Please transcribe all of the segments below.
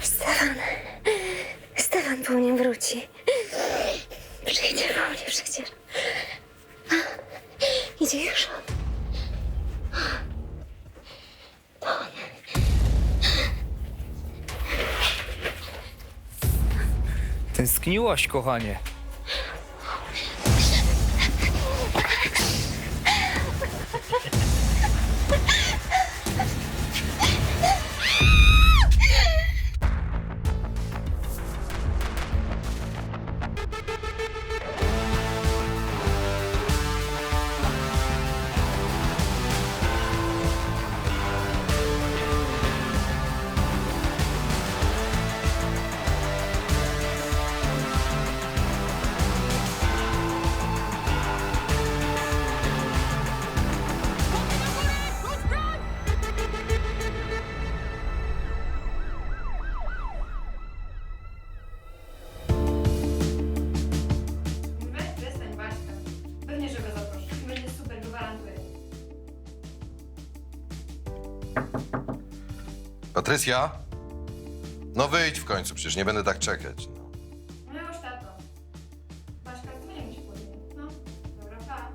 Stefan. Stefan po mnie wróci. Przyjdzie po mnie przecież. Idzie już. To on. Tęskniłaś, kochanie. Weź przestań, Baśka. Pewnie, że go zaproszę. Będzie super, gwarantuję. Patrycja? No wyjdź w końcu, przecież nie będę tak czekać. No. No już, tato. Baśka, dzwonię mi się później. No, dobra, pa.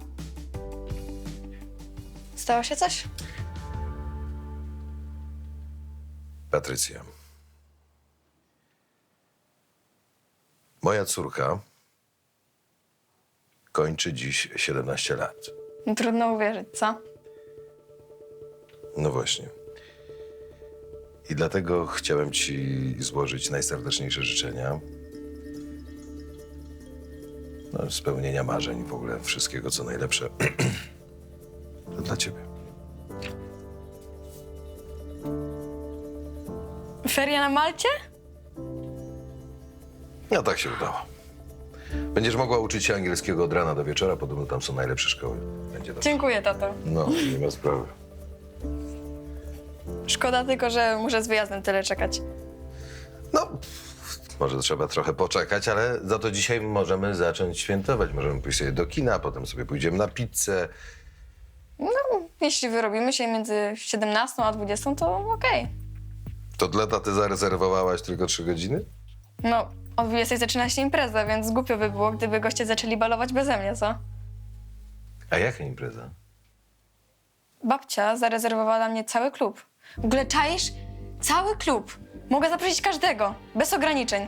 Stało się coś? Patrycja. Moja córka kończy dziś 17 lat. No, trudno uwierzyć, co? No właśnie. I dlatego chciałem ci złożyć najserdeczniejsze życzenia. No, spełnienia marzeń, w ogóle wszystkiego, co najlepsze. To dla ciebie. Feria na Malcie? No tak się udało. Będziesz mogła uczyć się angielskiego od rana do wieczora, podobno tam są najlepsze szkoły. Będzie dobrze. Dziękuję, tato. No, nie ma sprawy. Szkoda tylko, że muszę z wyjazdem tyle czekać. No, może trzeba trochę poczekać, ale za to dzisiaj możemy zacząć świętować. Możemy pójść sobie do kina, potem sobie pójdziemy na pizzę. No, jeśli wyrobimy się między 17 a 20, to okej. To dla taty zarezerwowałaś tylko 3 godziny? No, o 20 zaczyna się impreza, więc głupio by było, gdyby goście zaczęli balować beze mnie, co? A jaka impreza? Babcia zarezerwowała dla mnie cały klub. W ogóle czaisz? Cały klub. Mogę zaprosić każdego, bez ograniczeń.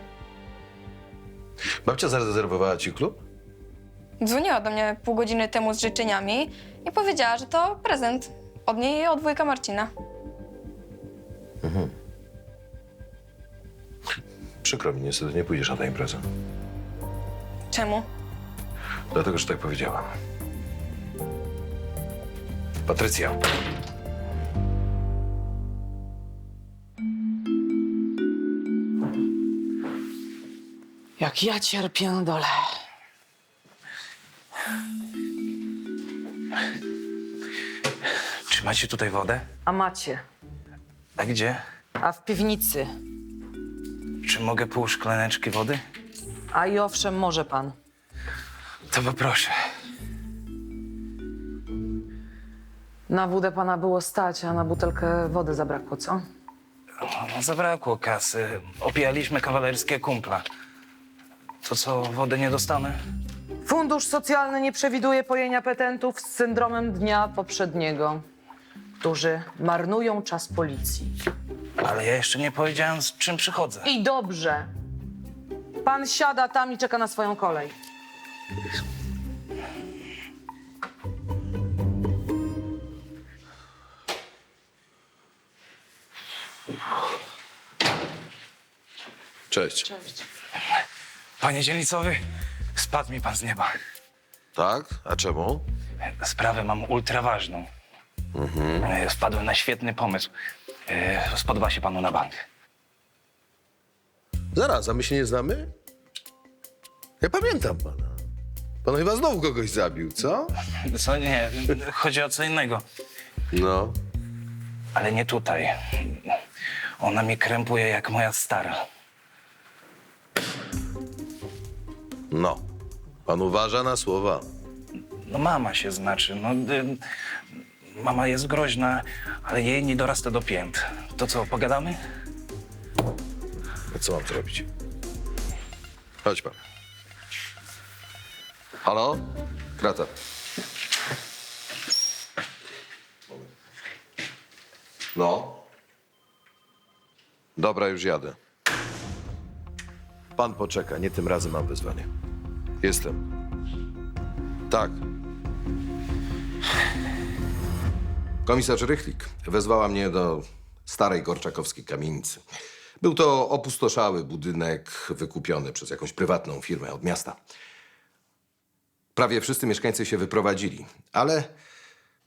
Babcia zarezerwowała ci klub? Dzwoniła do mnie pół godziny temu z życzeniami i powiedziała, że to prezent od niej i od wujka Marcina. Przykro mi, niestety nie pójdziesz na tę imprezę. Czemu? Dlatego, że tak powiedziałam. Patrycja. Jak ja cierpię dole. Czy macie tutaj wodę? A macie. A gdzie? A w piwnicy. Czy mogę pół szklaneczki wody? A i owszem, może pan. To poproszę. Na wódę pana było stać, a na butelkę wody zabrakło, co? No, zabrakło kasy. Opijaliśmy kawalerskie kumpla. To co, wody nie dostanę? Fundusz socjalny nie przewiduje pojęcia petentów z syndromem dnia poprzedniego, którzy marnują czas policji. Ale ja jeszcze nie powiedziałem, z czym przychodzę. I dobrze. Pan siada tam i czeka na swoją kolej. Cześć. Cześć. Panie dzielnicowy, spadł mi pan z nieba. Tak? A czemu? Sprawę mam ultra ważną. Wpadłem na świetny pomysł. Spodoba się panu na bank. Zaraz, a my się nie znamy? Ja pamiętam pana. Pan chyba znowu kogoś zabił, co? Co nie, chodzi o co innego. No. Ale nie tutaj. Ona mnie krępuje jak moja stara. No. Pan uważa na słowa. No mama się znaczy. No, mama jest groźna, ale jej nie dorasta do pięt. To co, pogadamy? A co mam zrobić? Chodź pan. Halo? Krata. No? Dobra, już jadę. Pan poczeka, nie tym razem mam wezwanie. Jestem. Tak. Komisarz Rychlik wezwała mnie do starej gorczakowskiej kamienicy. Był to opustoszały budynek wykupiony przez jakąś prywatną firmę od miasta. Prawie wszyscy mieszkańcy się wyprowadzili, ale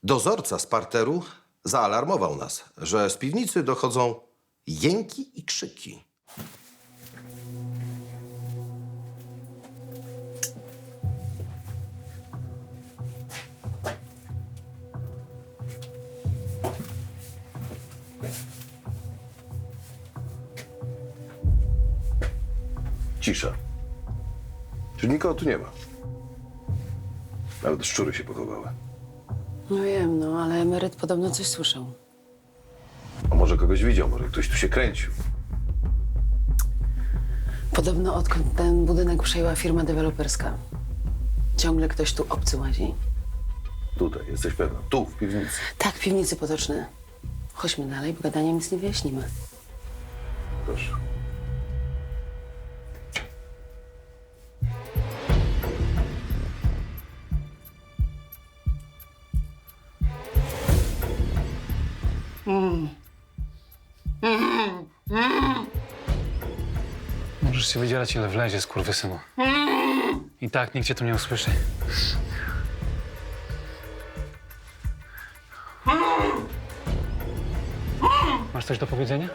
dozorca z parteru zaalarmował nas, że z piwnicy dochodzą jęki i krzyki. Cisza. Czyli nikogo tu nie ma. Nawet szczury się pochowały. No wiem, no, ale emeryt podobno coś słyszał. A może kogoś widział, może ktoś tu się kręcił. Podobno odkąd ten budynek przejęła firma deweloperska, ciągle ktoś tu obcy łazi. Tutaj, jesteś pewna. Tu, w piwnicy. Tak, piwnicy potoczne. Chodźmy dalej, bo gadaniem nic nie wyjaśnimy. Proszę. Możesz się wydzierać ile wlezie, skurwysynu. I tak nikt cię tu nie usłyszy. Masz coś do powiedzenia?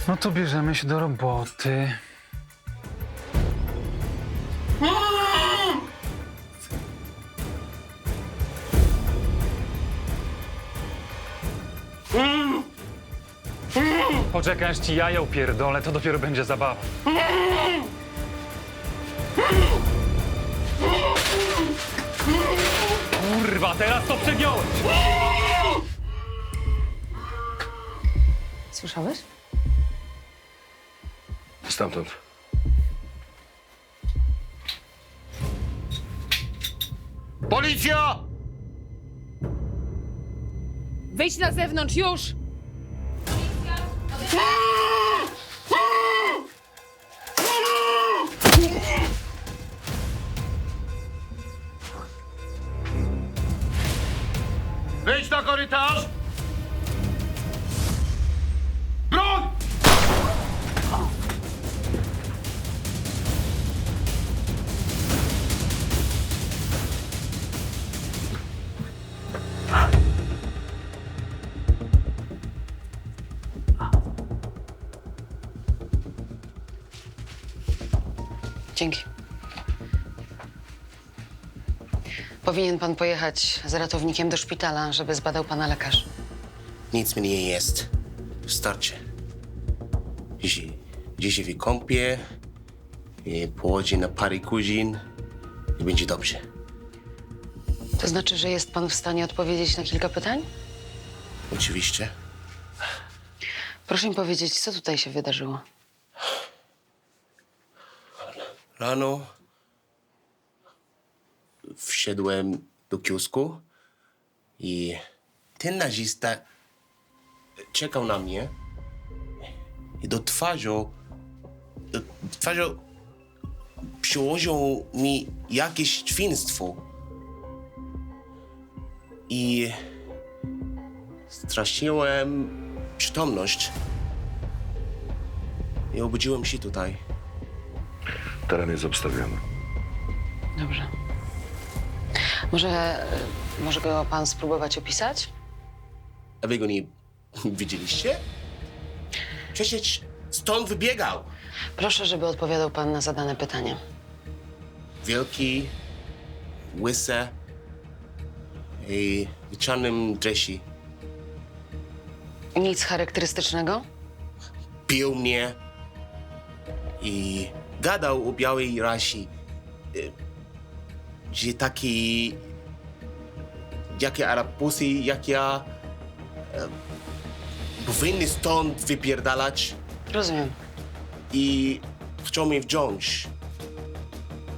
No to bierzemy się do roboty. Poczekaj, aż ci jaja upierdolę, to dopiero będzie zabawa. Kurwa, teraz to przegiąłeś! Słyszałeś? Stamtąd. Policja! Wyjdź na zewnątrz, już! Wyjdź na korytarz! Broń! Dzięki. Powinien pan pojechać z ratownikiem do szpitala, żeby zbadał pana lekarz. Nic mi nie jest. Wystarczy. Gdzie się wykąpię, położę na parę godzin i będzie dobrze. To znaczy, że jest pan w stanie odpowiedzieć na kilka pytań? Oczywiście. Proszę mi powiedzieć, co tutaj się wydarzyło? Rano wszedłem do kiosku i ten nazista czekał na mnie i do twarzą przyłożył mi jakieś świństwo i straciłem przytomność i obudziłem się tutaj. Teren jest obstawiony. Dobrze. Może go pan spróbować opisać? A wy go nie widzieliście? Przecież stąd wybiegał. Proszę, żeby odpowiadał pan na zadane pytania. Wielki, łysy i w czarnym dresie. Nic charakterystycznego? Pił mnie i gadał o białej rasie, że taki, jakie Arabusy, jak ja, powinny stąd wypierdalać Rozumiem. i chcą mnie wziąć,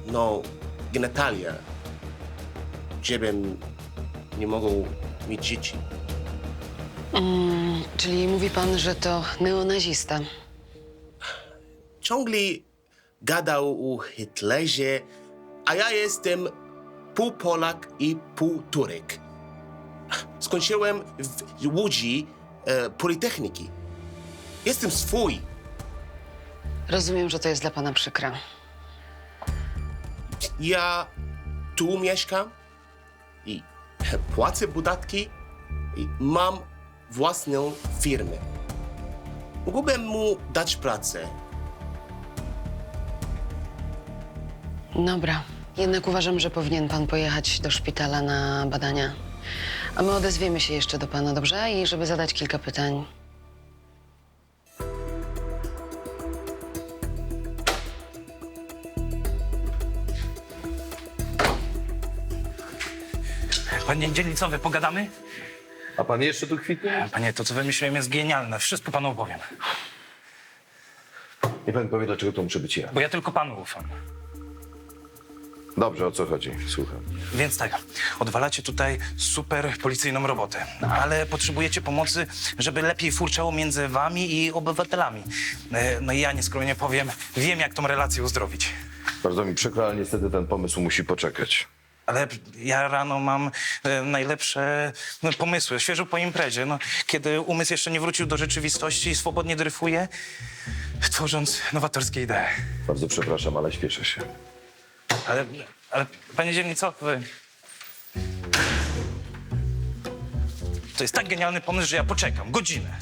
no, genitalia, żebym nie mógł mieć dzieci. Czyli mówi pan, że to neonazista. Ciągle gadał o Hitlerze, a ja jestem pół Polak i pół Turek. Skończyłem w Łodzi Politechniki. Jestem swój. Rozumiem, że to jest dla pana przykre. Ja tu mieszkam i płacę podatki i mam własną firmę. Mógłbym mu dać pracę. Dobra. Jednak uważam, że powinien pan pojechać do szpitala na badania. A my odezwiemy się jeszcze do pana, dobrze? I żeby zadać kilka pytań. Panie dzielnicowy, pogadamy? A pan jeszcze tu kwitnie? Panie, to co wymyśliłem jest genialne. Wszystko panu opowiem. Nie pan powie, dlaczego to muszę być ja. Bo ja tylko panu ufam. Dobrze, o co chodzi? Słucham. Więc tak, odwalacie tutaj super policyjną robotę, ale potrzebujecie pomocy, żeby lepiej furczało między wami i obywatelami. No i ja nieskromnie powiem, wiem jak tą relację uzdrowić. Bardzo mi przykro, ale niestety ten pomysł musi poczekać. Ale ja rano mam najlepsze pomysły, świeżo po imprezie, no, kiedy umysł jeszcze nie wrócił do rzeczywistości i swobodnie dryfuje, tworząc nowatorskie idee. Bardzo przepraszam, ale śpieszę się. Ale panie dzielnicowy, to jest tak genialny pomysł, że ja poczekam godzinę.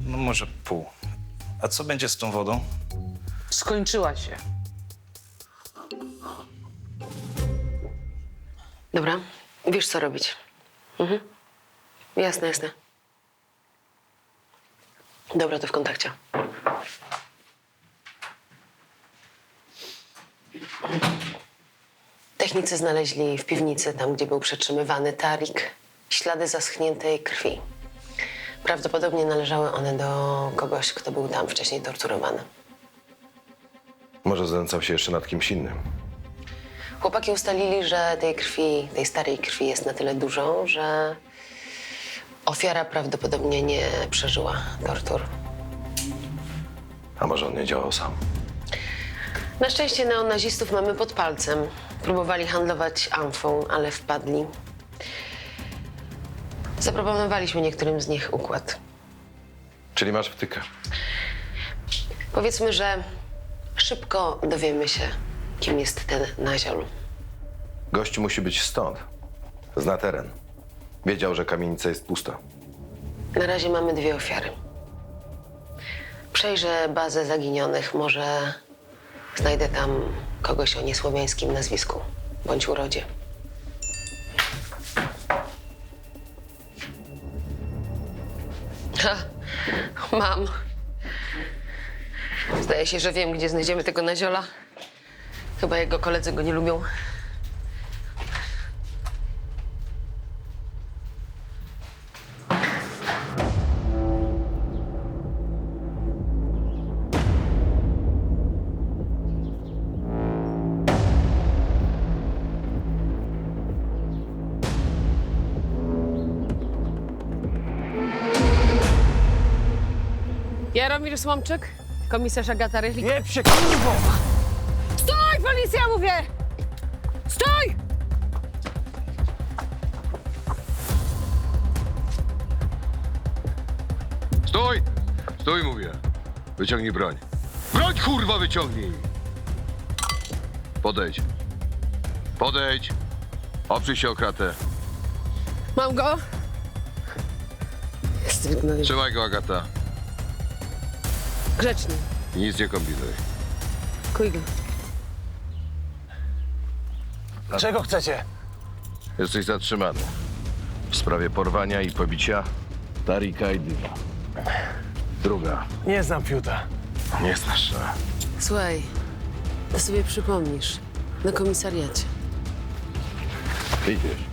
No może pół. A co będzie z tą wodą? Skończyła się. Dobra. Wiesz, co robić. Jasne, jasne. Dobra, to w kontakcie. Technicy znaleźli w piwnicy, tam gdzie był przetrzymywany Tarik, ślady zaschniętej krwi. Prawdopodobnie należały one do kogoś, kto był tam wcześniej torturowany. Może znęcał się jeszcze nad kimś innym. Chłopaki ustalili, że tej krwi, tej starej krwi jest na tyle dużo, że ofiara prawdopodobnie nie przeżyła tortur. A może on nie działał sam? Na szczęście neonazistów mamy pod palcem. Próbowali handlować amfą, ale wpadli. Zaproponowaliśmy niektórym z nich układ. Czyli masz wtykę. Powiedzmy, że szybko dowiemy się, kim jest ten Naziol. Gość musi być stąd. Zna teren. Wiedział, że kamienica jest pusta. Na razie mamy 2 ofiary. Przejrzę bazę zaginionych. Może znajdę tam kogoś o niesłowiańskim nazwisku bądź urodzie. Ha, mam. Zdaje się, że wiem, gdzie znajdziemy tego Naziola. Chyba jego koledzy go nie lubią. Jaromir Słomczyk, komisarz Agata Rychlik. Nie przekurwo! Stój, policja, mówię! Stój! Stój! Stój, mówię. Wyciągnij broń. Broń, kurwa, wyciągnij! Podejdź. Podejdź. Oprzyj się o kratę. Mam go. Trzymaj go, Agata. Grzecznie. I nic nie kombinuj. Kuj go. Czego chcecie? Jesteś zatrzymany. W sprawie porwania i pobicia Tarika i Dyna. Druga. Nie znam Piuta. Nie znasz się. Słuchaj, to sobie przypomnisz. Na komisariacie. Idziesz.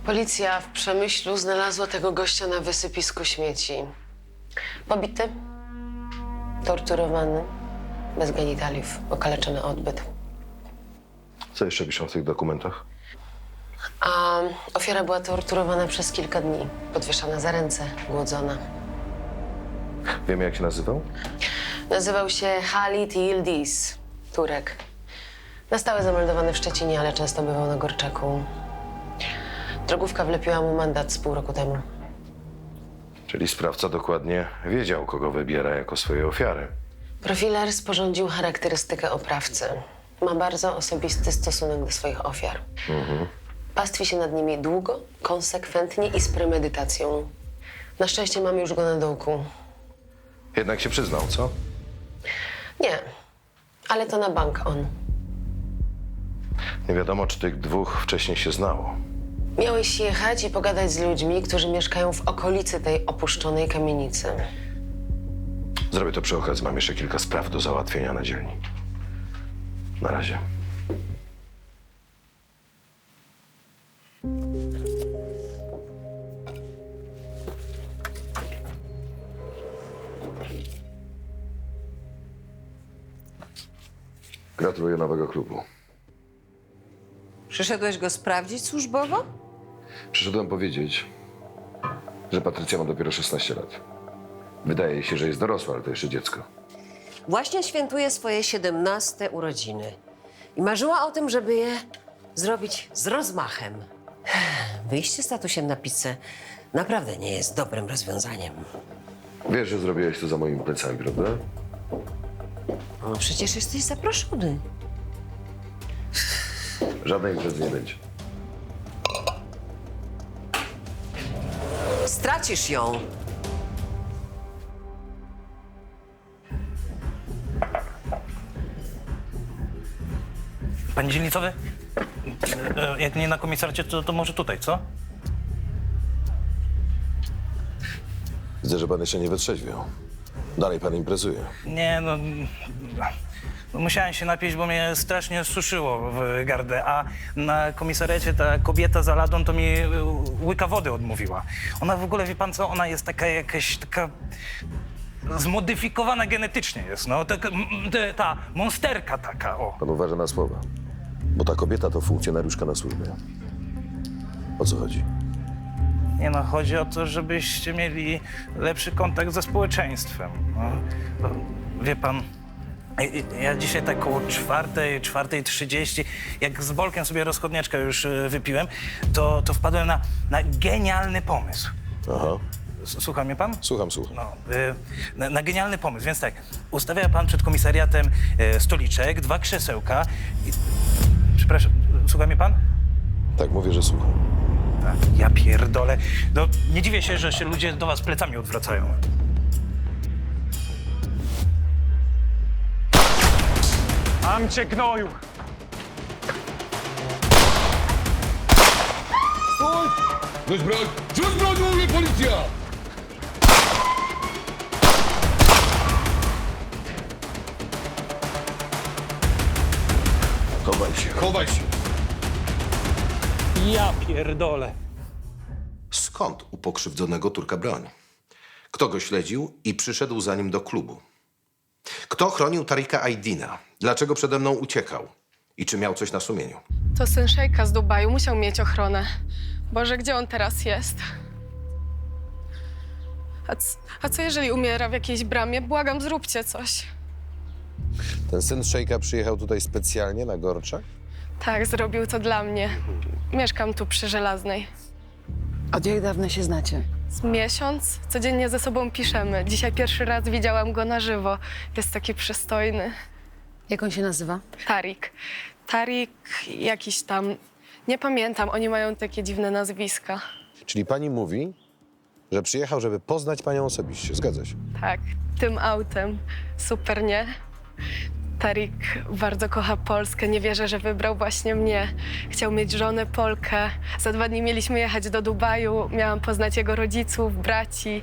Policja w Przemyślu znalazła tego gościa na wysypisku śmieci. Pobity, torturowany, bez genitaliów, okaleczony odbyt. Co jeszcze piszą w tych dokumentach? A ofiara była torturowana przez kilka dni, podwieszana za ręce, głodzona. Wiemy, jak się nazywał? Nazywał się Halit Yildiz, Turek. Na stałe zameldowany w Szczecinie, ale często bywał na Gorczaku. Drogówka wlepiła mu mandat z pół roku temu. Czyli sprawca dokładnie wiedział, kogo wybiera jako swoje ofiary. Profiler sporządził charakterystykę oprawcy. Ma bardzo osobisty stosunek do swoich ofiar. Pastwi się nad nimi długo, konsekwentnie i z premedytacją. Na szczęście mamy już go na dołku. Jednak się przyznał, co? Nie, ale to na bank on. Nie wiadomo, czy tych dwóch wcześniej się znało. Miałeś jechać i pogadać z ludźmi, którzy mieszkają w okolicy tej opuszczonej kamienicy. Zrobię to przy okazji. Mam jeszcze kilka spraw do załatwienia na dzielni. Na razie. Gratuluję nowego klubu. Przyszedłeś go sprawdzić służbowo? Przyszedłem powiedzieć, że Patrycja ma dopiero 16 lat. Wydaje jej się, że jest dorosła, ale to jeszcze dziecko. Właśnie świętuje swoje 17 urodziny. I marzyła o tym, żeby je zrobić z rozmachem. Wyjście z tatusiem na pizzę naprawdę nie jest dobrym rozwiązaniem. Wiesz, że zrobiłeś to za moimi plecami, prawda? No przecież jesteś zaproszony. Żadnej imprezy nie będzie. Stracisz ją. Panie dzielnicowy? Jak nie na komisarcie, to może tutaj, co? Widzę, że pan jeszcze nie wytrzeźwiał. Dalej pan imprezuje. Nie, no musiałem się napić, bo mnie strasznie suszyło w gardę, a na komisariacie ta kobieta za ladą to mi łyka wody odmówiła. Ona w ogóle, wie pan co, ona jest taka jakaś, taka zmodyfikowana genetycznie jest, no, ta monsterka taka, o. Pan uważa na słowa, bo ta kobieta to funkcjonariuszka na służbie. O co chodzi? Nie no, chodzi o to, żebyście mieli lepszy kontakt ze społeczeństwem. No, wie pan, ja dzisiaj tak koło 4:30, jak z Bolkiem sobie rozchodniaczkę już wypiłem, to wpadłem na genialny pomysł. Aha, Słucha mnie pan? słucham. No, na genialny pomysł, więc tak, ustawia pan przed komisariatem stoliczek, 2 krzesełka i... Przepraszam, słucha mnie pan? Tak, mówię, że słucham. Tak, ja pierdolę. No, nie dziwię się, że się ludzie do was plecami odwracają. Mam cię, gnoju! Rzuć broń! Rzuć broń, mówi policja! Chowaj się. Chowaj się! Ja pierdolę. Skąd u pokrzywdzonego Turka broń? Kto go śledził i przyszedł za nim do klubu? Kto chronił Tarika Aydina? Dlaczego przede mną uciekał? I czy miał coś na sumieniu? To syn szejka z Dubaju musiał mieć ochronę. Boże, gdzie on teraz jest? A co jeżeli umiera w jakiejś bramie? Błagam, zróbcie coś. Ten syn szejka przyjechał tutaj specjalnie na Gorczak? Tak, zrobił to dla mnie. Mieszkam tu przy Żelaznej. Od jak dawna się znacie? Z miesiąc codziennie ze sobą piszemy. Dzisiaj pierwszy raz widziałam go na żywo. Jest taki przystojny. Jak on się nazywa? Tarik. Tarik jakiś tam... Nie pamiętam, oni mają takie dziwne nazwiska. Czyli pani mówi, że przyjechał, żeby poznać panią osobiście. Zgadza się. Tak, tym autem. Super, nie? Tarik bardzo kocha Polskę. Nie wierzę, że wybrał właśnie mnie. Chciał mieć żonę Polkę. Za 2 dni mieliśmy jechać do Dubaju. Miałam poznać jego rodziców, braci.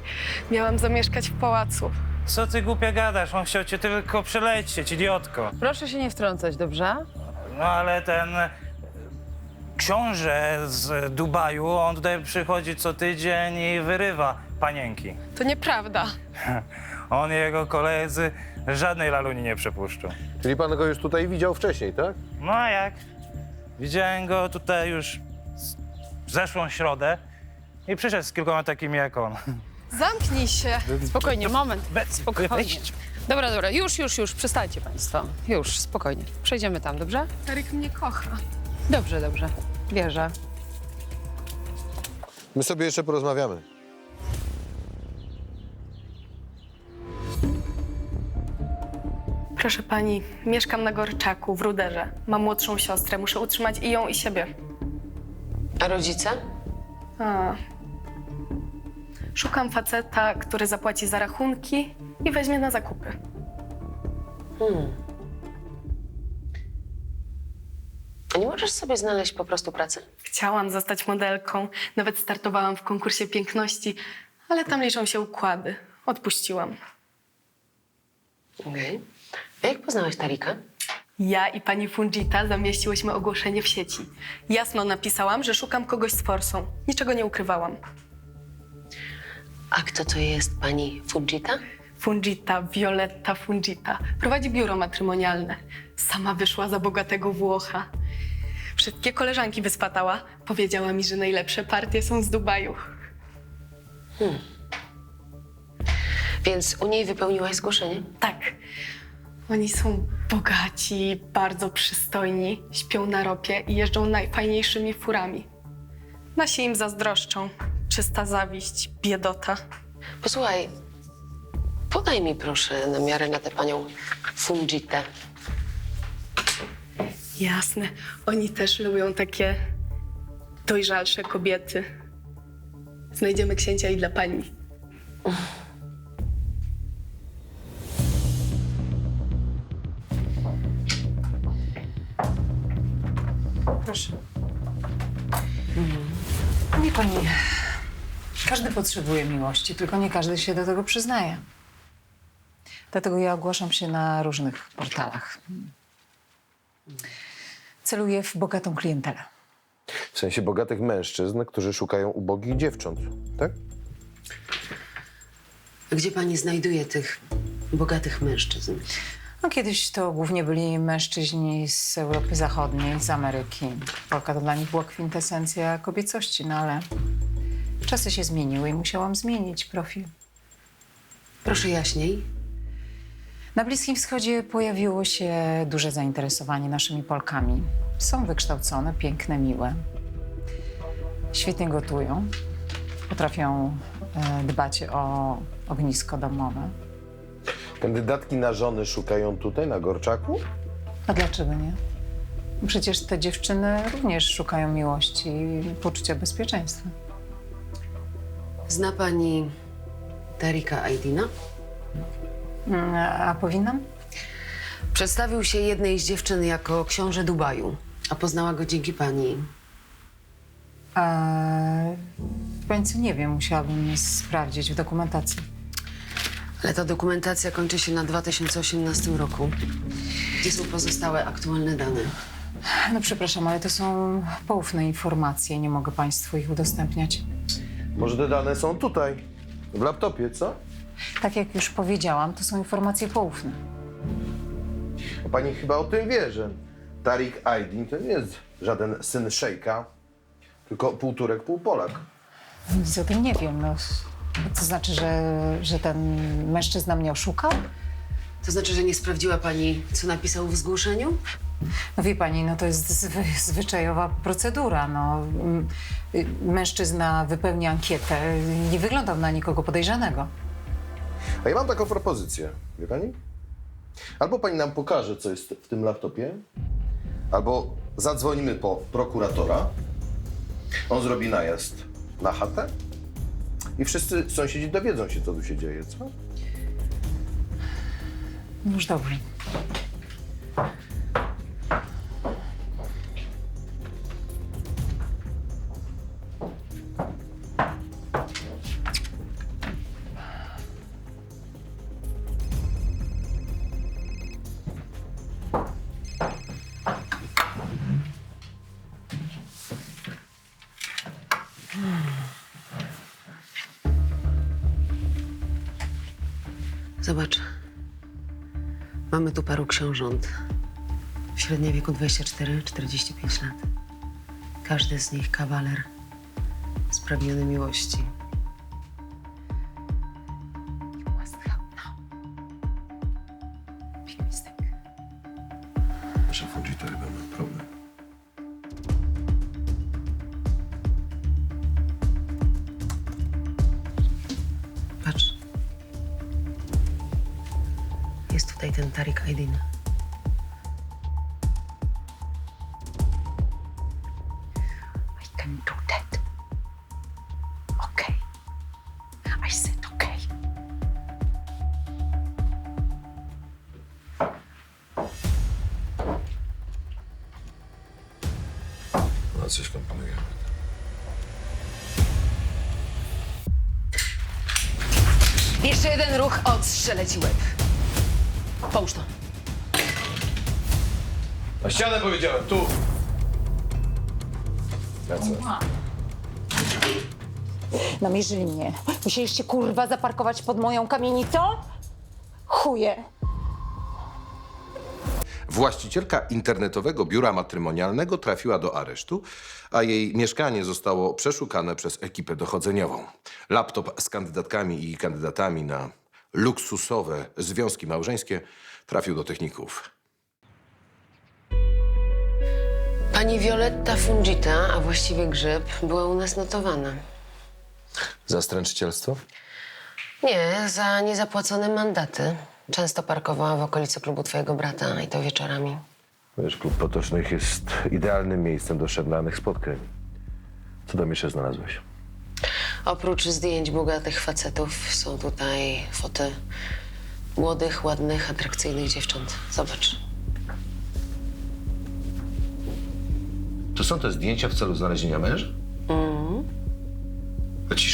Miałam zamieszkać w pałacu. Co ty głupia gadasz? On chciał cię tylko przelecieć, idiotko. Proszę się nie wtrącać, dobrze? No ale ten książę z Dubaju, on tutaj przychodzi co tydzień i wyrywa panienki. To nieprawda. On i jego koledzy żadnej laluni nie przepuszczą. Czyli pan go już tutaj widział wcześniej, tak? No a jak? Widziałem go tutaj już w zeszłą środę i przyszedł z kilkoma takimi jak on. Zamknij się. Spokojnie, moment. Spokojnie. Weź. Dobra, już, przestańcie państwo. Już, spokojnie. Przejdziemy tam, dobrze? Tarik mnie kocha. Dobrze, wierzę. My sobie jeszcze porozmawiamy. Proszę pani, mieszkam na Gorczaku, w Ruderze. Mam młodszą siostrę, muszę utrzymać i ją, i siebie. A rodzice? Szukam faceta, który zapłaci za rachunki i weźmie na zakupy. A nie możesz sobie znaleźć po prostu pracy? Chciałam zostać modelką, nawet startowałam w konkursie piękności, ale tam liczą się układy. Odpuściłam. Okej. A jak poznałaś Tarika? Ja i pani Fungita zamieściłyśmy ogłoszenie w sieci. Jasno napisałam, że szukam kogoś z forsą. Niczego nie ukrywałam. A kto to jest pani Fujita? Fungita, Violetta Fungita. Prowadzi biuro matrymonialne. Sama wyszła za bogatego Włocha. Wszystkie koleżanki wyspatała. Powiedziała mi, że najlepsze partie są z Dubaju. Więc u niej wypełniłaś zgłoszenie? Tak. Oni są bogaci, bardzo przystojni, śpią na ropie i jeżdżą najfajniejszymi furami. Nasi im zazdroszczą. Czysta zawiść, biedota. Posłuchaj, podaj mi proszę na miarę na tę panią Fungitę. Jasne. Oni też lubią takie dojrzalsze kobiety. Znajdziemy księcia i dla pani. Proszę. Nie pani, każdy potrzebuje miłości, tylko nie każdy się do tego przyznaje. Dlatego ja ogłaszam się na różnych portalach. Celuję w bogatą klientelę. W sensie bogatych mężczyzn, którzy szukają ubogich dziewcząt, tak? Gdzie pani znajduje tych bogatych mężczyzn? No, kiedyś to głównie byli mężczyźni z Europy Zachodniej, z Ameryki. Polka to dla nich była kwintesencja kobiecości, no ale czasy się zmieniły i musiałam zmienić profil. Proszę jaśniej. Na Bliskim Wschodzie pojawiło się duże zainteresowanie naszymi Polkami. Są wykształcone, piękne, miłe. Świetnie gotują. Potrafią dbać o ognisko domowe. Kandydatki na żony szukają tutaj, na Gorczaku? A dlaczego nie? Przecież te dziewczyny również szukają miłości i poczucia bezpieczeństwa. Zna pani Tarika Aydina? A powinnam? Przedstawił się jednej z dziewczyn jako książę Dubaju, a poznała go dzięki pani. W końcu nie wiem, musiałabym sprawdzić w dokumentacji. Ale ta dokumentacja kończy się na 2018 roku. Gdzie są pozostałe aktualne dane? No przepraszam, ale to są poufne informacje, nie mogę państwu ich udostępniać. Może te dane są tutaj, w laptopie, co? Tak jak już powiedziałam, to są informacje poufne. Bo pani chyba o tym wie, że Tarik Aydin to nie jest żaden syn szejka, tylko pół Turek, pół Polak. Nic o tym nie wiem. No, to znaczy, że ten mężczyzna mnie oszukał? To znaczy, że nie sprawdziła pani, co napisał w zgłoszeniu? No wie pani, no to jest zwyczajowa procedura. No, mężczyzna wypełnia ankietę, nie wyglądał na nikogo podejrzanego. A ja mam taką propozycję, wie pani? Albo pani nam pokaże, co jest w tym laptopie, albo zadzwonimy po prokuratora, on zrobi najazd na chatę i wszyscy sąsiedzi dowiedzą się, co tu się dzieje, co? No już dobrze. Zobacz. Mamy tu paru książąt. W średnim wieku 24-45 lat. Każdy z nich kawaler spragniony miłości. Że Fujita chyba ma problem. Patrz. Jest tutaj ten Tariq Aydin. I can do that. Okay. I said okay. No coś komponujemy. Jeszcze jeden ruch, odstrzelę ci łeb. Połóż to. Na ścianę powiedziałem, tu! Na co? Namierzyli mnie. Musieliście kurwa zaparkować pod moją kamienicą? Chuje. Właścicielka internetowego biura matrymonialnego trafiła do aresztu, a jej mieszkanie zostało przeszukane przez ekipę dochodzeniową. Laptop z kandydatkami i kandydatami na luksusowe związki małżeńskie trafił do techników. Pani Violetta Fujita, a właściwie Grzyb, była u nas notowana. Za stręczycielstwo? Nie, za niezapłacone mandaty. Często parkowała w okolicy klubu twojego brata i to wieczorami. Wiesz, klub Potocznych jest idealnym miejscem do szemranych spotkań. Co tam jeszcze znalazłeś? Oprócz zdjęć bogatych facetów są tutaj foty młodych, ładnych, atrakcyjnych dziewcząt. Zobacz. To są te zdjęcia w celu znalezienia męża? A ci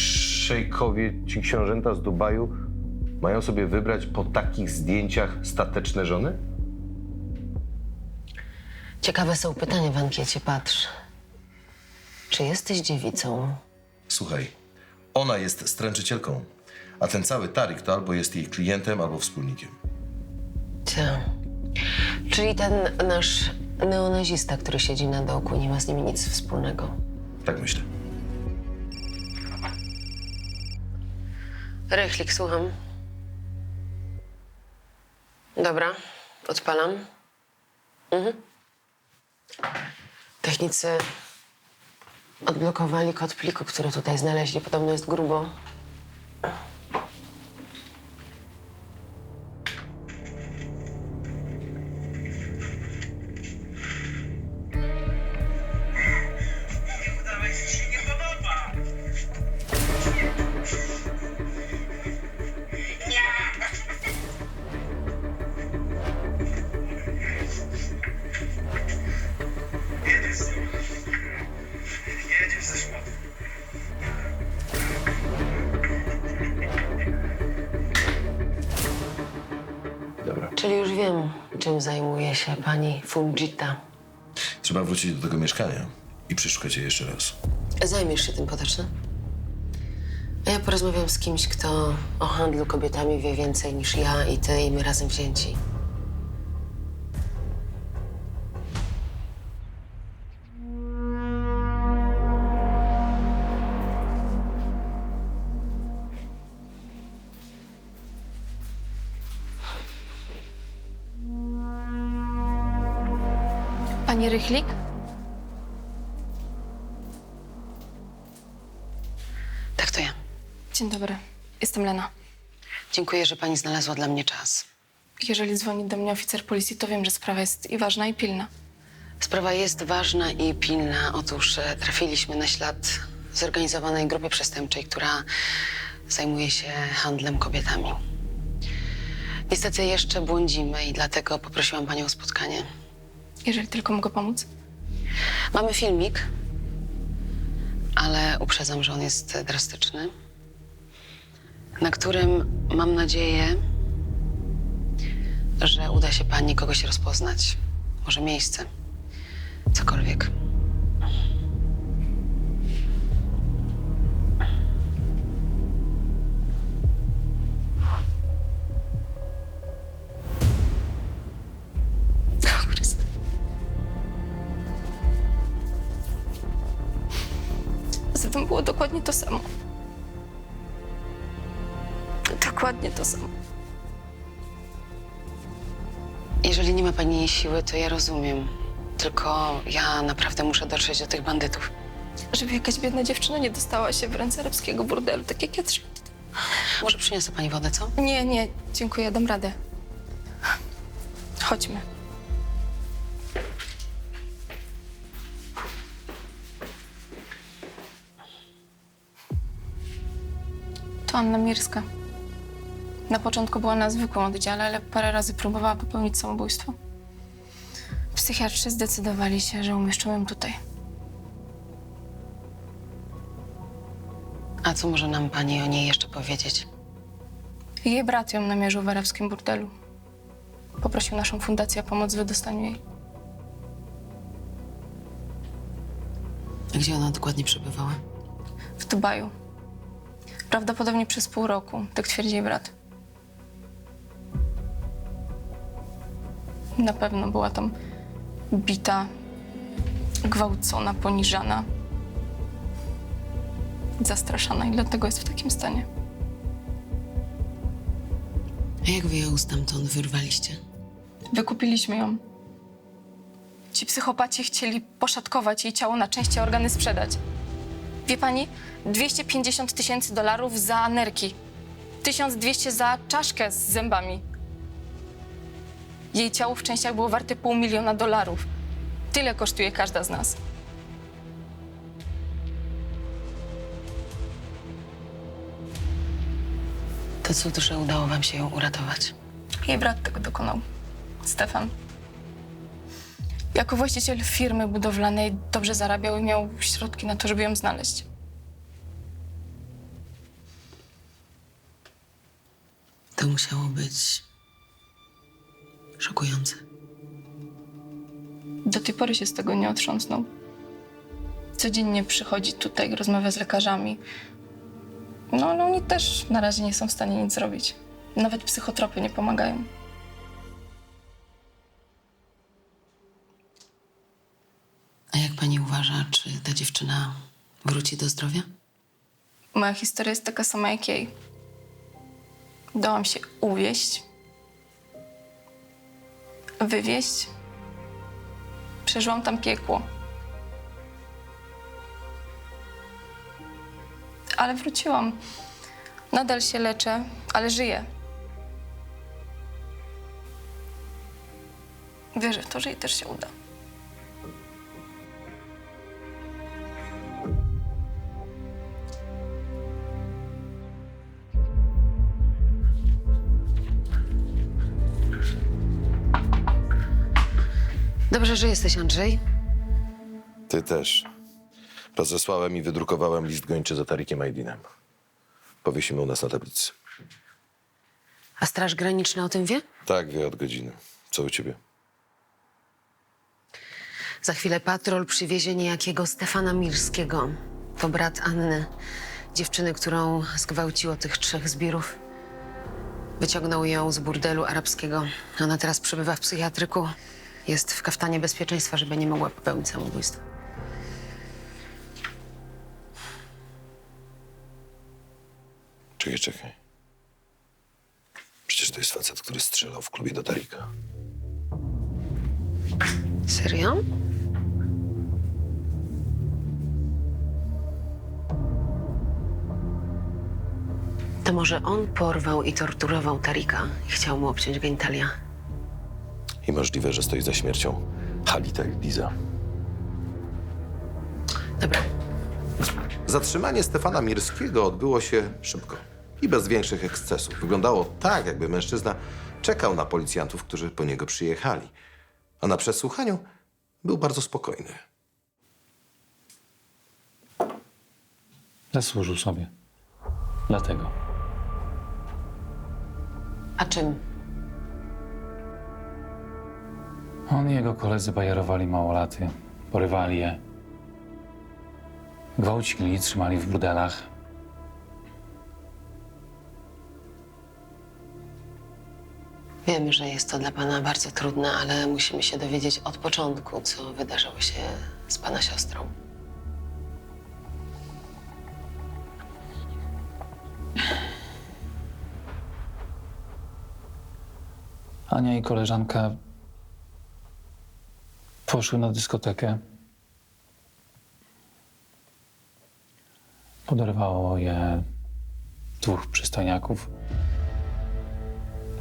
szejkowie, ci książęta z Dubaju mają sobie wybrać po takich zdjęciach stateczne żony? Ciekawe są pytania w ankiecie, patrz. Czy jesteś dziewicą? Słuchaj, ona jest stręczycielką, a ten cały Tariq to albo jest jej klientem, albo wspólnikiem. Ta. Czyli ten nasz neonazista, który siedzi na dołku, nie ma z nimi nic wspólnego. Tak myślę. Rychlik, słucham. Dobra, odpalam. Technicy odblokowali kod pliku, który tutaj znaleźli. Podobno jest grubo. Czyli już wiem, czym zajmuje się pani Fujita. Trzeba wrócić do tego mieszkania i przeszukać je jeszcze raz. Zajmiesz się tym potocznym? A ja porozmawiam z kimś, kto o handlu kobietami wie więcej niż ja i ty, i my razem wzięci. Pani Rychlik? Tak, to ja. Dzień dobry. Jestem Lena. Dziękuję, że pani znalazła dla mnie czas. Jeżeli dzwoni do mnie oficer policji, to wiem, że sprawa jest i ważna, i pilna. Sprawa jest ważna i pilna. Otóż trafiliśmy na ślad zorganizowanej grupy przestępczej, która zajmuje się handlem kobietami. Niestety jeszcze błądzimy i dlatego poprosiłam panią o spotkanie. Jeżeli tylko mogę pomóc. Mamy filmik, ale uprzedzam, że on jest drastyczny, na którym mam nadzieję, że uda się pani kogoś rozpoznać. Może miejsce, cokolwiek. Zatem było dokładnie to samo. Dokładnie to samo. Jeżeli nie ma pani siły, to ja rozumiem. Tylko ja naprawdę muszę dotrzeć do tych bandytów. Żeby jakaś biedna dziewczyna nie dostała się w ręce arabskiego burdelu, tak jak ja trzeba. Może przyniosę pani wodę, co? Nie, nie, dziękuję, dam radę. Chodźmy. To Anna Mirska. Na początku była na zwykłym oddziale, ale parę razy próbowała popełnić samobójstwo. Psychiatrzy zdecydowali się, że umieszczą ją tutaj. A co może nam pani o niej jeszcze powiedzieć? Jej brat ją namierzył w arabskim burdelu. Poprosił naszą fundację o pomoc w wydostaniu jej. A gdzie ona dokładnie przebywała? W Dubaju. Prawdopodobnie przez pół roku, tak twierdzi jej brat. Na pewno była tam bita, gwałcona, poniżana, zastraszana i dlatego jest w takim stanie. A jak wy ją stamtąd wyrwaliście? Wykupiliśmy ją. Ci psychopaci chcieli poszatkować jej ciało na części, a organy sprzedać. Wie pani? $250,000 za nerki. 1200 za czaszkę z zębami. Jej ciało w częściach było warte $500,000. Tyle kosztuje każda z nas. To cud, że udało wam się ją uratować. Jej brat tego dokonał. Stefan. Jako właściciel firmy budowlanej dobrze zarabiał i miał środki na to, żeby ją znaleźć. To musiało być szokujące. Do tej pory się z tego nie otrząsnął. Codziennie przychodzi tutaj, rozmawia z lekarzami. No, ale oni też na razie nie są w stanie nic zrobić. Nawet psychotropy nie pomagają. A jak pani uważa, czy ta dziewczyna wróci do zdrowia? Moja historia jest taka sama jak jej. Dałam się uwieść, wywieźć. Przeżyłam tam piekło. Ale wróciłam. Nadal się leczę, ale żyję. Wierzę w to, że jej też się uda. Dobrze, że jesteś, Andrzej. Ty też. Rozesłałem i wydrukowałem list gończy za Tarikiem Aydinem. Powiesimy u nas na tablicy. A Straż Graniczna o tym wie? Tak, wie od godziny. Co u ciebie? Za chwilę patrol przywiezie niejakiego Stefana Mirskiego. To brat Anny, dziewczyny, którą zgwałciło tych 3 zbirów. Wyciągnął ją z burdelu arabskiego. Ona teraz przebywa w psychiatryku. Jest w kaftanie bezpieczeństwa, żeby nie mogła popełnić samobójstwa. Czekaj. Przecież to jest facet, który strzelał w klubie do Tarika. Serio? To może on porwał i torturował Tarika i chciał mu obciąć genitalia. I możliwe, że stoi za śmiercią Halita i Liza. Dobra. Zatrzymanie Stefana Mirskiego odbyło się szybko i bez większych ekscesów. Wyglądało tak, jakby mężczyzna czekał na policjantów, którzy po niego przyjechali. A na przesłuchaniu był bardzo spokojny. Zasłużył sobie. Dlatego. A czym? On i jego koledzy bajerowali małolaty, porywali je. Gwałcili, trzymali w burdelach. Wiemy, że jest to dla pana bardzo trudne, ale musimy się dowiedzieć od początku, co wydarzyło się z pana siostrą. Ania i koleżanka poszły na dyskotekę. Poderwało je dwóch przystojniaków.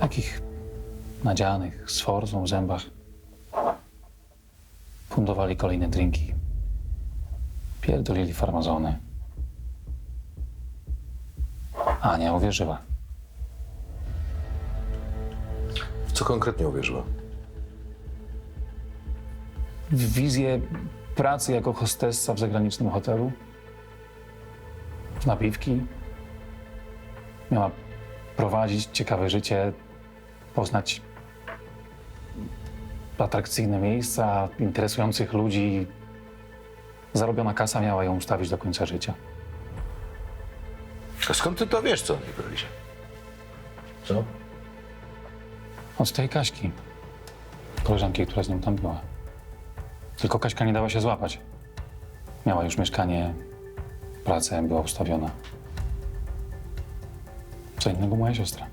Takich nadzianych, z forzą w zębach. Fundowali kolejne drinki. Pierdolili farmazony. Ania uwierzyła. W co konkretnie uwierzyła? W wizję pracy jako hostessa w zagranicznym hotelu. W napiwki. Miała prowadzić ciekawe życie, poznać atrakcyjne miejsca, interesujących ludzi. Zarobiona kasa miała ją ustawić do końca życia. A skąd ty to wiesz, co on jej powiedział? Co? Od tej Kaśki, koleżanki, która z nią tam była. Tylko Kaśka nie dała się złapać. Miała już mieszkanie, pracę, była ustawiona. Co innego moja siostra.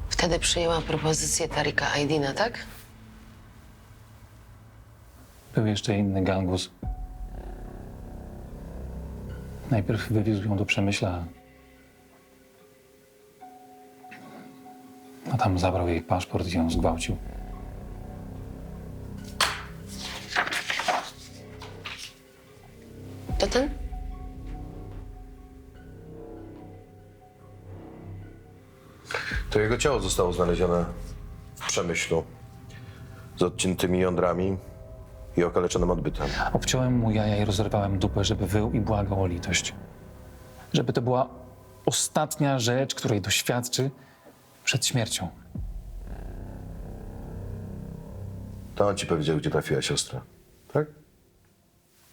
Wtedy przyjęła propozycję Tarika Aydina, tak? Był jeszcze inny gangus. Najpierw wywiózł ją do Przemyśla, a tam zabrał jej paszport i ją zgwałcił. To ten? To jego ciało zostało znalezione w Przemyślu z odciętymi jądrami i okaleczonym odbytem. Obciąłem mu jaja i rozerwałem dupę, żeby wył i błagał o litość. Żeby to była ostatnia rzecz, której doświadczy przed śmiercią. To on ci powiedział, gdzie trafiła siostra, tak?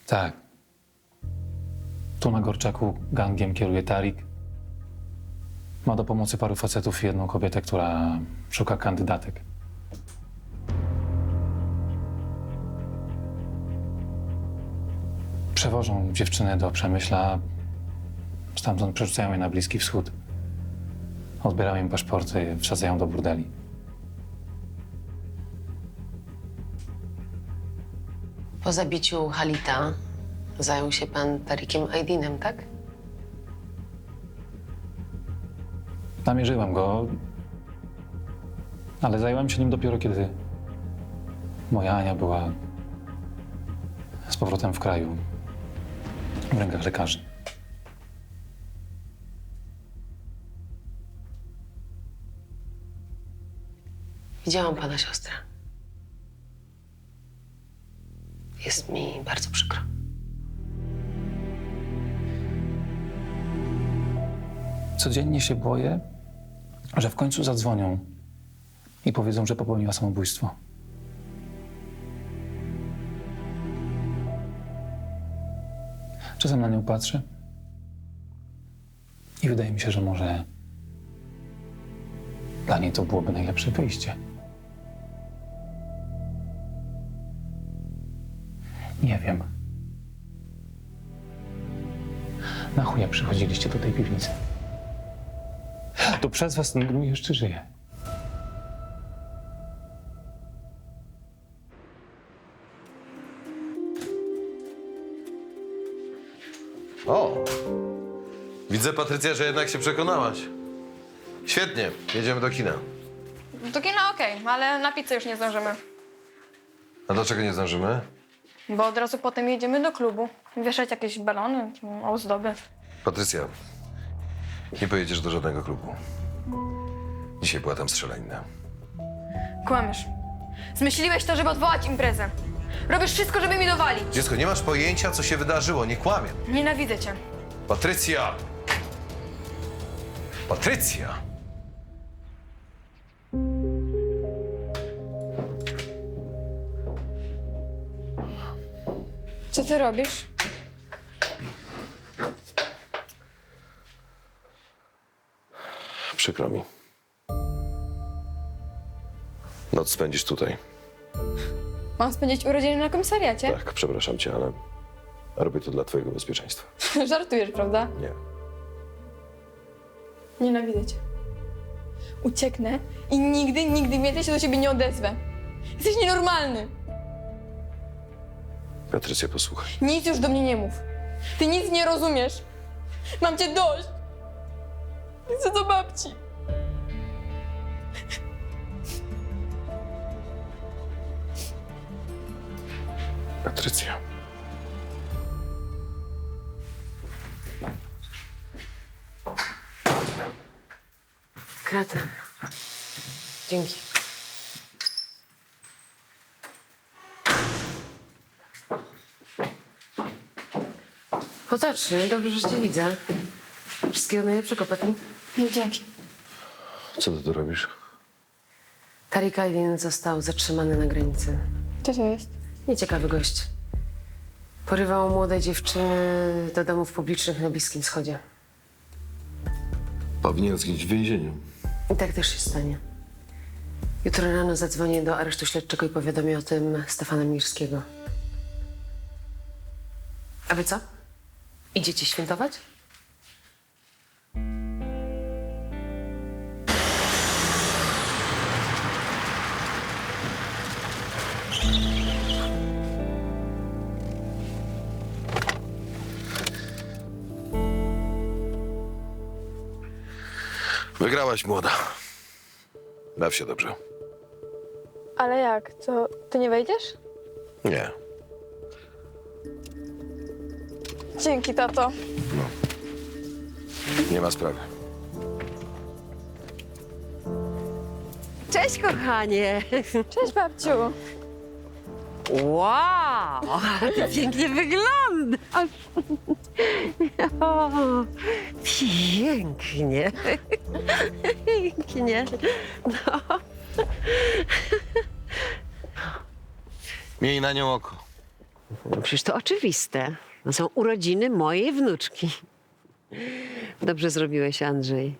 Tak. Tu na Gorczaku gangiem kieruje Tarik. Ma do pomocy paru facetów i jedną kobietę, która szuka kandydatek. Przewożą dziewczynę do Przemyśla, stamtąd przerzucają je na Bliski Wschód. Odbierają im paszporty, wsadzają do burdeli. Po zabiciu Halita zajął się pan Tarikiem Aydinem, tak? Namierzyłem go, ale zająłem się nim dopiero kiedy moja Ania była z powrotem w kraju, w rękach lekarzy. Widziałam pana siostrę. Jest mi bardzo przykro. Codziennie się boję, że w końcu zadzwonią i powiedzą, że popełniła samobójstwo. Czasem na nią patrzę i wydaje mi się, że może dla niej to byłoby najlepsze wyjście. Nie wiem. Na chuja przychodziliście do tej piwnicy? To przez was ten gnój jeszcze żyje. O! Widzę, Patrycja, że jednak się przekonałaś. Świetnie, jedziemy do kina. Do kina okej, ale na pizzę już nie zdążymy. A dlaczego nie zdążymy? Bo od razu potem jedziemy do klubu. Wieszać jakieś balony, ozdoby. Patrycja, nie pojedziesz do żadnego klubu. Dzisiaj była tam strzelanina. Kłamiesz. Zmyśliłeś to, żeby odwołać imprezę. Robisz wszystko, żeby mi dowalić. Dziecko, nie masz pojęcia, co się wydarzyło. Nie kłamię. Nienawidzę cię. Patrycja! Patrycja! Co ty robisz? Przykro mi. Noc spędzisz tutaj. Mam spędzić urodziny na komisariacie? Tak, przepraszam cię, ale robię to dla twojego bezpieczeństwa. Żartujesz, prawda? Nie. Nienawidzę cię. Ucieknę i nigdy więcej się do ciebie nie odezwę. Jesteś nienormalny. Patrycja, posłuchaj. Nic już do mnie nie mów. Ty nic nie rozumiesz. Mam cię dość. Chcę do babci. Patrycja. Kratę. Dzięki. Potocznie, dobrze, że cię widzę. Wszystkiego najlepszego, Patty. Dzięki. Co ty tu robisz? Tariq Aydin został zatrzymany na granicy. Co to jest? Nieciekawy gość. Porywał młode dziewczyny do domów publicznych na Bliskim Wschodzie. Powinien zginąć w więzieniu. I tak też się stanie. Jutro rano zadzwonię do aresztu śledczego i powiadomię o tym Stefana Mirskiego. A wy co? Idziecie świętować? Wygrałaś, młoda. Baw się dobrze. Ale jak? To ty nie wejdziesz? Nie. Dzięki, tato. Nie ma sprawy. Cześć, kochanie. Cześć, babciu. Wow, ale ty pięknie wyglądasz. O, pięknie. Pięknie. No. Miej na nią oko. No przecież to oczywiste. No są urodziny mojej wnuczki. Dobrze zrobiłeś, Andrzej.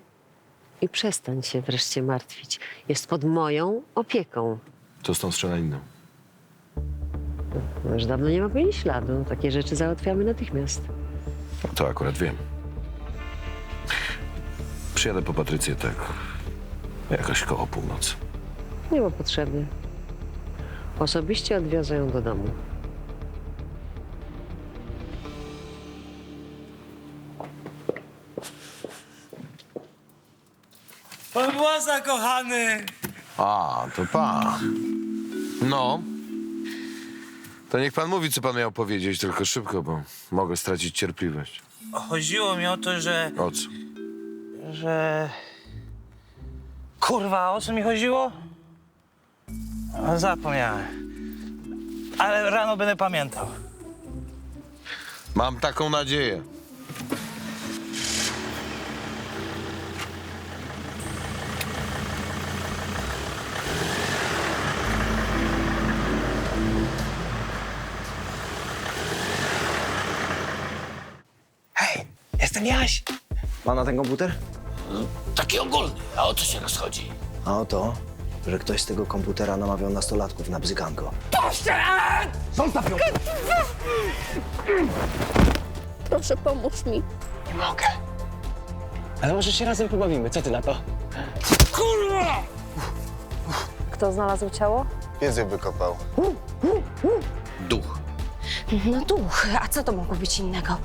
I przestań się wreszcie martwić. Jest pod moją opieką. Co z tą strzelaniną? No, już dawno nie ma po niej śladu. Takie rzeczy załatwiamy natychmiast. To akurat wiem. Przyjadę po Patrycję tak jakoś koło północy. Nie ma potrzeby. Osobiście odwiozę ją do domu. Pan Błaza, kochany! A, to pan. No. To niech pan mówi, co pan miał powiedzieć, tylko szybko, bo mogę stracić cierpliwość. Chodziło mi o to, że... O co? że... Kurwa, o co mi chodziło? No, zapomniałem. Ale rano będę pamiętał. Mam taką nadzieję. Hej, jestem Jaś. Ma na ten komputer? Taki ogólny, a o co się rozchodzi? A o to, że ktoś z tego komputera namawiał nastolatków na bzykanko. Zostaw ją! Proszę, pomóż mi. Nie mogę. Ale może się razem pobawimy, co ty na to? Kurwa! Kto znalazł ciało? Język wykopał. Duch. No duch, a co to mogło być innego?